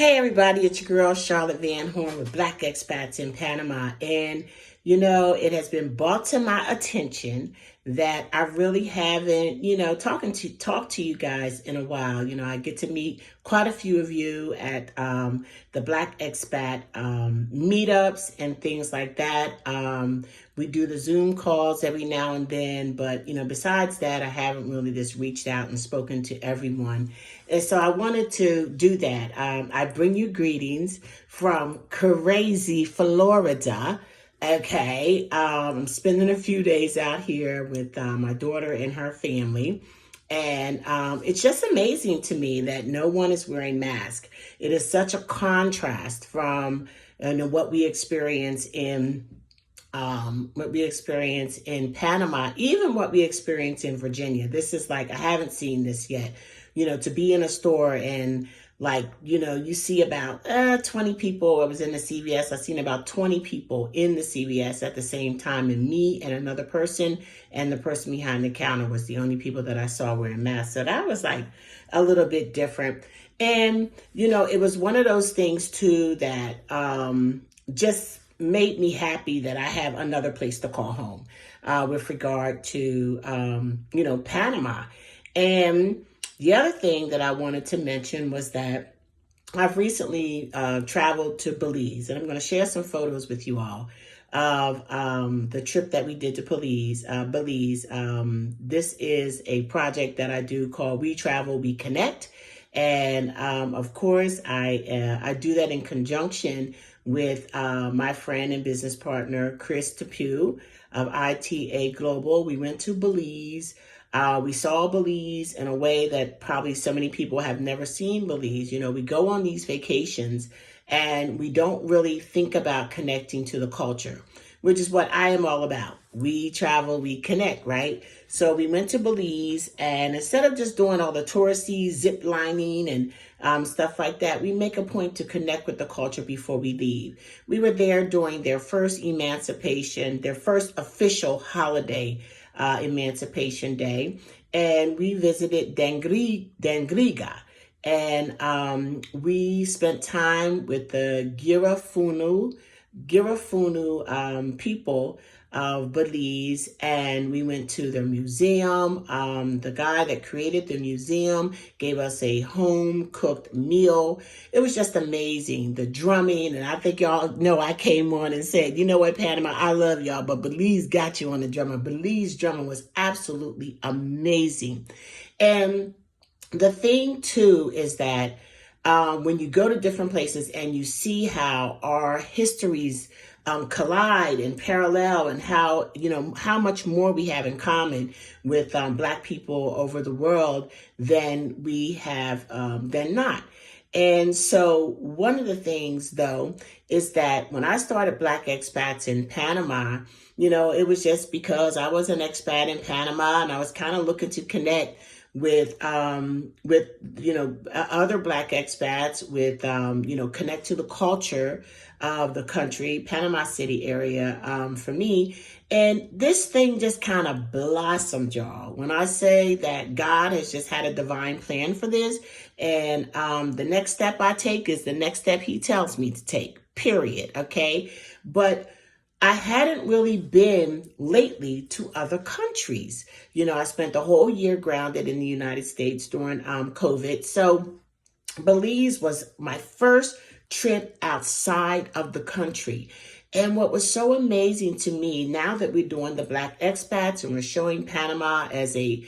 Hey everybody, it's your girl Charlotte Van Horn with Black Expats in Panama. And it has been brought to my attention that I really haven't, talked to you guys in a while. I get to meet quite a few of you at the Black Expat meetups and things like that. We do the Zoom calls every now and then, but besides that, I haven't really just reached out and spoken to everyone. And so I wanted to do that. I bring you greetings from crazy Florida. Okay, I'm spending a few days out here with my daughter and her family. And it's just amazing to me that no one is wearing masks. It is such a contrast from what we experience in Panama, even what we experience in Virginia. This is like, I haven't seen this yet. To be in a store and you see about 20 people. I was in the CVS. I seen about 20 people in the CVS at the same time, and me and another person, and the person behind the counter was the only people that I saw wearing masks. So that was like a little bit different. And, it was one of those things too that just made me happy that I have another place to call home with regard to, Panama. And the other thing that I wanted to mention was that I've recently traveled to Belize, and I'm going to share some photos with you all of the trip that we did to Belize. This is a project that I do called We Travel, We Connect. And of course, I do that in conjunction with my friend and business partner, Chris Tapu of ITA Global. We went to Belize. We saw Belize in a way that probably so many people have never seen Belize. We go on these vacations and we don't really think about connecting to the culture, which is what I am all about. We travel, we connect, right? So we went to Belize, and instead of just doing all the touristy zip lining and stuff like that, we make a point to connect with the culture before we leave. We were there during their first their first official holiday, Emancipation Day, and we visited Dangriga. And we spent time with the Girafuna people of Belize, and we went to their museum. The guy that created the museum gave us a home-cooked meal. It was just amazing, the drumming, and I think y'all know I came on and said, you know what, Panama, I love y'all, but Belize got you on the drummer. Belize drumming was absolutely amazing. And the thing, too, is that when you go to different places and you see how our histories collide and parallel, and how much more we have in common with Black people over the world than we have than not. And so one of the things, though, is that when I started Black Expats in Panama, it was just because I was an expat in Panama and I was kind of looking to connect with other Black expats, with connect to the culture of the country, Panama City area, for me. And this thing just kind of blossomed, y'all. When I say that God has just had a divine plan for this, and the next step I take is the next step He tells me to take, period. Okay. But I hadn't really been lately to other countries. I spent the whole year grounded in the United States during COVID. So Belize was my first trip outside of the country. And what was so amazing to me, now that we're doing the Black Expats and we're showing Panama as a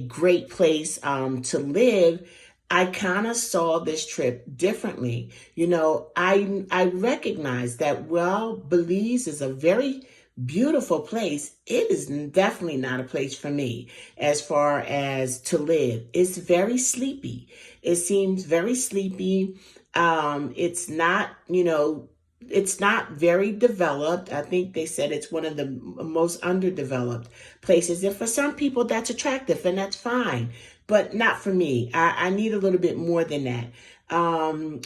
great place to live, I kind of saw this trip differently. I recognize that, well, Belize is a very beautiful place. It is definitely not a place for me as far as to live. It's very sleepy. It seems very sleepy. It's not, it's not very developed. I think they said it's one of the most underdeveloped places. And for some people, that's attractive, and that's fine. But not for me. I need a little bit more than that.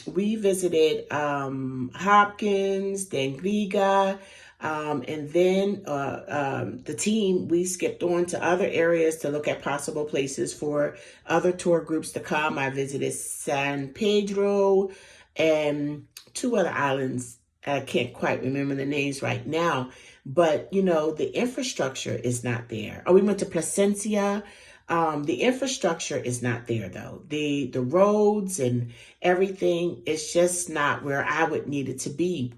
We visited Hopkins, Dangriga, and then the team, we skipped on to other areas to look at possible places for other tour groups to come. I visited San Pedro, and two other islands. I can't quite remember the names right now, but the infrastructure is not there. Oh, we went to Placencia. The infrastructure is not there though. The roads and everything is just not where I would need it to be.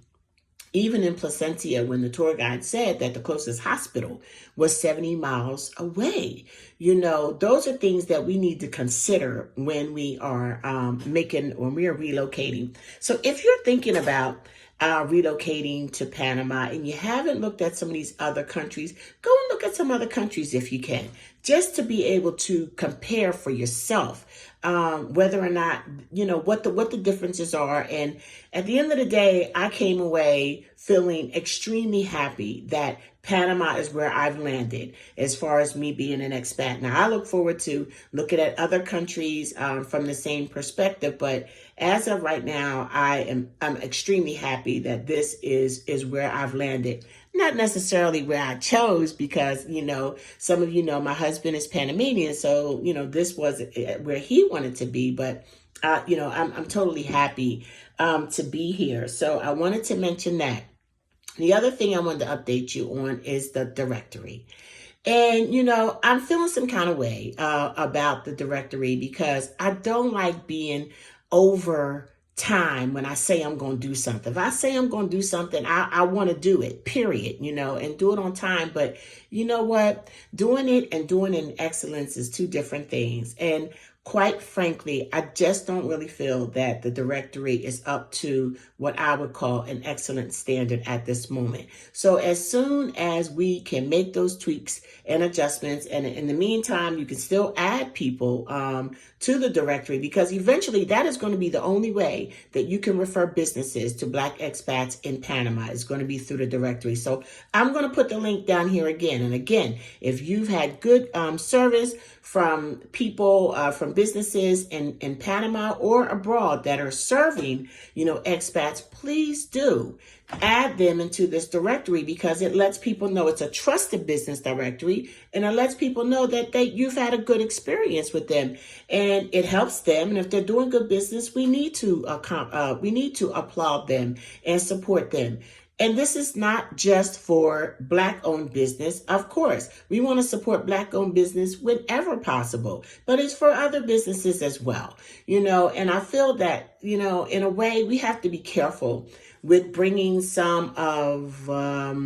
Even in Placencia, when the tour guide said that the closest hospital was 70 miles away. Those are things that we need to consider when we are when we are relocating. So if you're thinking about relocating to Panama and you haven't looked at some of these other countries, go and look at some other countries if you can, just to be able to compare for yourself whether or not, what the differences are. And at the end of the day, I came away feeling extremely happy that Panama is where I've landed as far as me being an expat. Now, I look forward to looking at other countries from the same perspective, but as of right now, I'm extremely happy that this is where I've landed. Not necessarily where I chose, because, some of my husband is Panamanian, so, this was where he wanted to be, but, I'm totally happy to be here. So I wanted to mention that. The other thing I wanted to update you on is the directory. And, I'm feeling some kind of way about the directory, because I don't like being over time when I say I'm going to do something. If I say I'm going to do something, I want to do it, period, and do it on time. But you know what? Doing it and doing it in excellence is two different things. And quite frankly, I just don't really feel that the directory is up to what I would call an excellent standard at this moment. So as soon as we can make those tweaks and adjustments, and in the meantime, you can still add people to the directory, because eventually that is going to be the only way that you can refer businesses to Black expats in Panama, is going to be through the directory. So I'm going to put the link down here again. And again, if you've had good service from people, from businesses in Panama or abroad that are serving, expats, please do add them into this directory, because it lets people know it's a trusted business directory, and it lets people know that you've had a good experience with them, and it helps them. And if they're doing good business, we need to applaud them and support them. And this is not just for Black-owned business. Of course, we want to support Black-owned business whenever possible, but it's for other businesses as well, and I feel that, in a way, we have to be careful with bringing some of our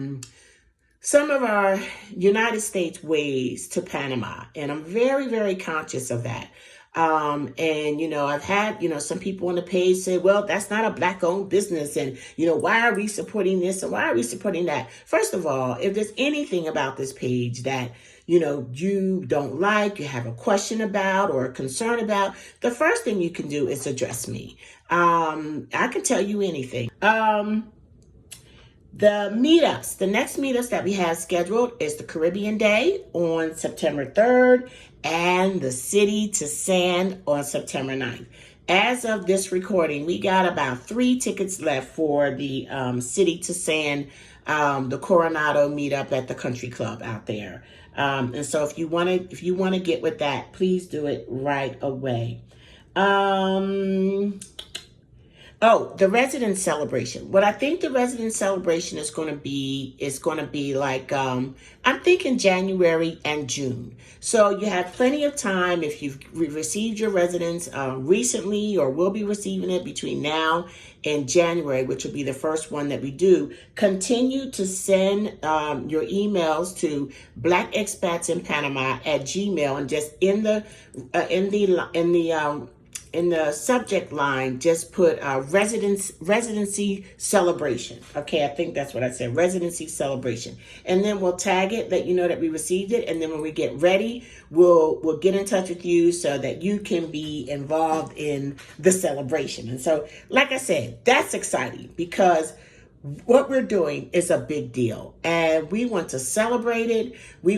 United States ways to Panama. And I'm very, very conscious of that. And, I've had, some people on the page say, well, that's not a Black-owned business. And, why are we supporting this and why are we supporting that? First of all, if there's anything about this page that, you don't like, you have a question about or a concern about, the first thing you can do is address me. I can tell you anything. The meetups, the next meetups that we have scheduled is the Caribbean Day on September 3rd and the City to Sand on September 9th. As of this recording, we got about 3 tickets left for the City to Sand, the Coronado meetup at the country club out there. And so if you want to get with that, please do it right away. Oh, the residence celebration. What I think the residence celebration is going to be like, I'm thinking January and June. So you have plenty of time if you've received your residence recently or will be receiving it between now and January, which will be the first one that we do. Continue to send your emails to blackexpatsinpanama@gmail.com, and just in the subject line, just put residency celebration. Okay, I think that's what I said, residency celebration. And then we'll tag it, let you know that we received it. And then when we get ready, we'll get in touch with you so that you can be involved in the celebration. And so, like I said, that's exciting, because what we're doing is a big deal, and we want to celebrate it. We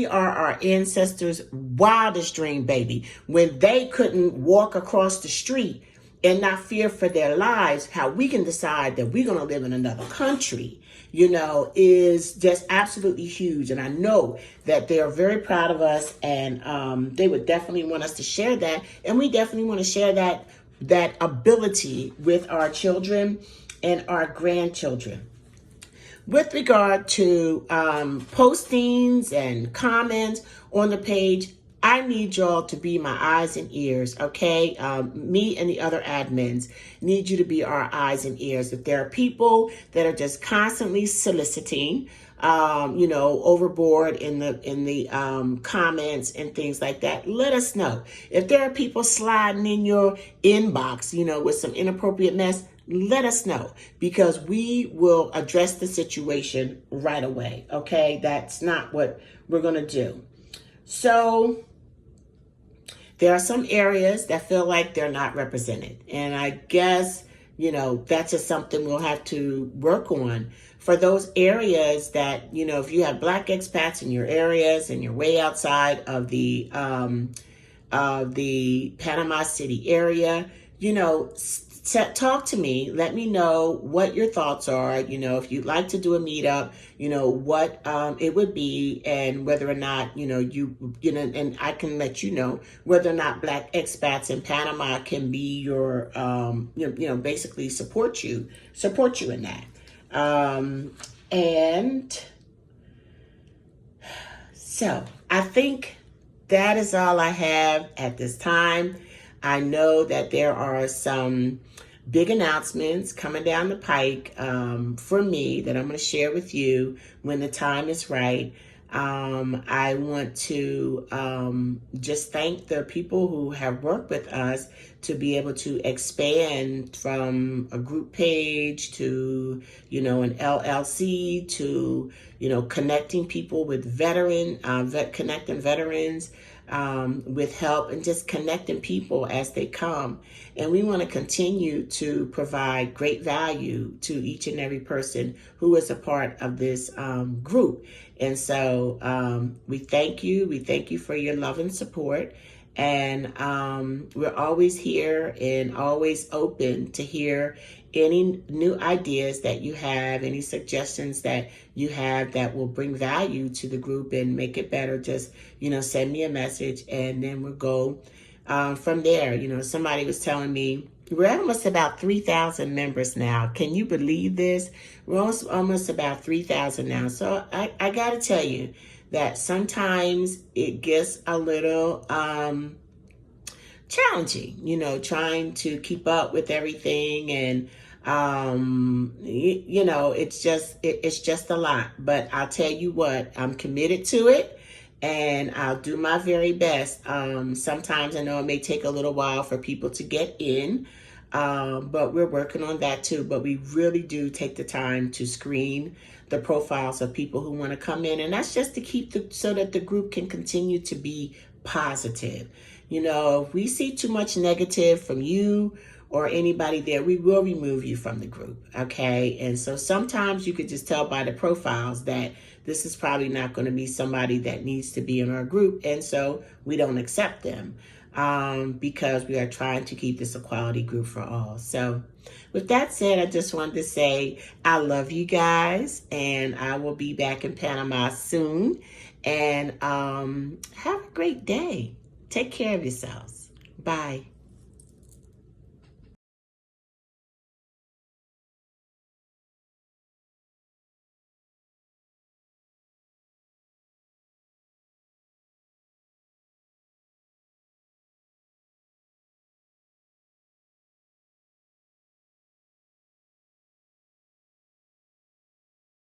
are our ancestors' wildest dream, baby. When they couldn't walk across the street and not fear for their lives, how we can decide that we're going to live in another country, is just absolutely huge. And I know that they are very proud of us, and they would definitely want us to share that. And we definitely want to share that that ability with our children and our grandchildren. With regard to postings and comments on the page, I need y'all to be my eyes and ears, okay? Me and the other admins need you to be our eyes and ears. If there are people that are just constantly soliciting, overboard in the comments and things like that, let us know. If there are people sliding in your inbox, with some inappropriate mess, let us know, because we will address the situation right away. Okay, that's not what we're going to do. So there are some areas that feel like they're not represented, and I guess that's just something we'll have to work on. For those areas that, if you have Black expats in your areas and you're way outside of the Panama City area, talk to me. Let me know what your thoughts are. If you'd like to do a meetup, what it would be, and whether or not, and I can let you know whether or not Black expats in Panama can be your, basically support you in that. And so I think that is all I have at this time. I know that there are some big announcements coming down the pike for me that I'm going to share with you when the time is right. I want to just thank the people who have worked with us to be able to expand from a group page to, an LLC to, connecting people with connecting veterans with help, and just connecting people as they come. And we want to continue to provide great value to each and every person who is a part of this group. And so we thank you. We thank you for your love and support. And we're always here and always open to hear any new ideas that you have, any suggestions that you have that will bring value to the group and make it better. Just, send me a message, and then we'll go from there. Somebody was telling me we're almost about 3,000 members now. Can you believe this? We're almost about 3,000 now. So I got to tell you that sometimes it gets a little challenging, trying to keep up with everything, and it's just a lot. But I'll tell you what, I'm committed to it, and I'll do my very best. Sometimes I know it may take a little while for people to get in, but we're working on that too. But we really do take the time to screen the profiles of people who want to come in, and that's just to keep so that the group can continue to be positive. If we see too much negative from you or anybody there, we will remove you from the group, okay? And so sometimes you could just tell by the profiles that this is probably not going to be somebody that needs to be in our group, and so we don't accept them because we are trying to keep this a quality group for all. So with that said, I just wanted to say I love you guys, and I will be back in Panama soon. And have a great day. Take care of yourselves. Bye.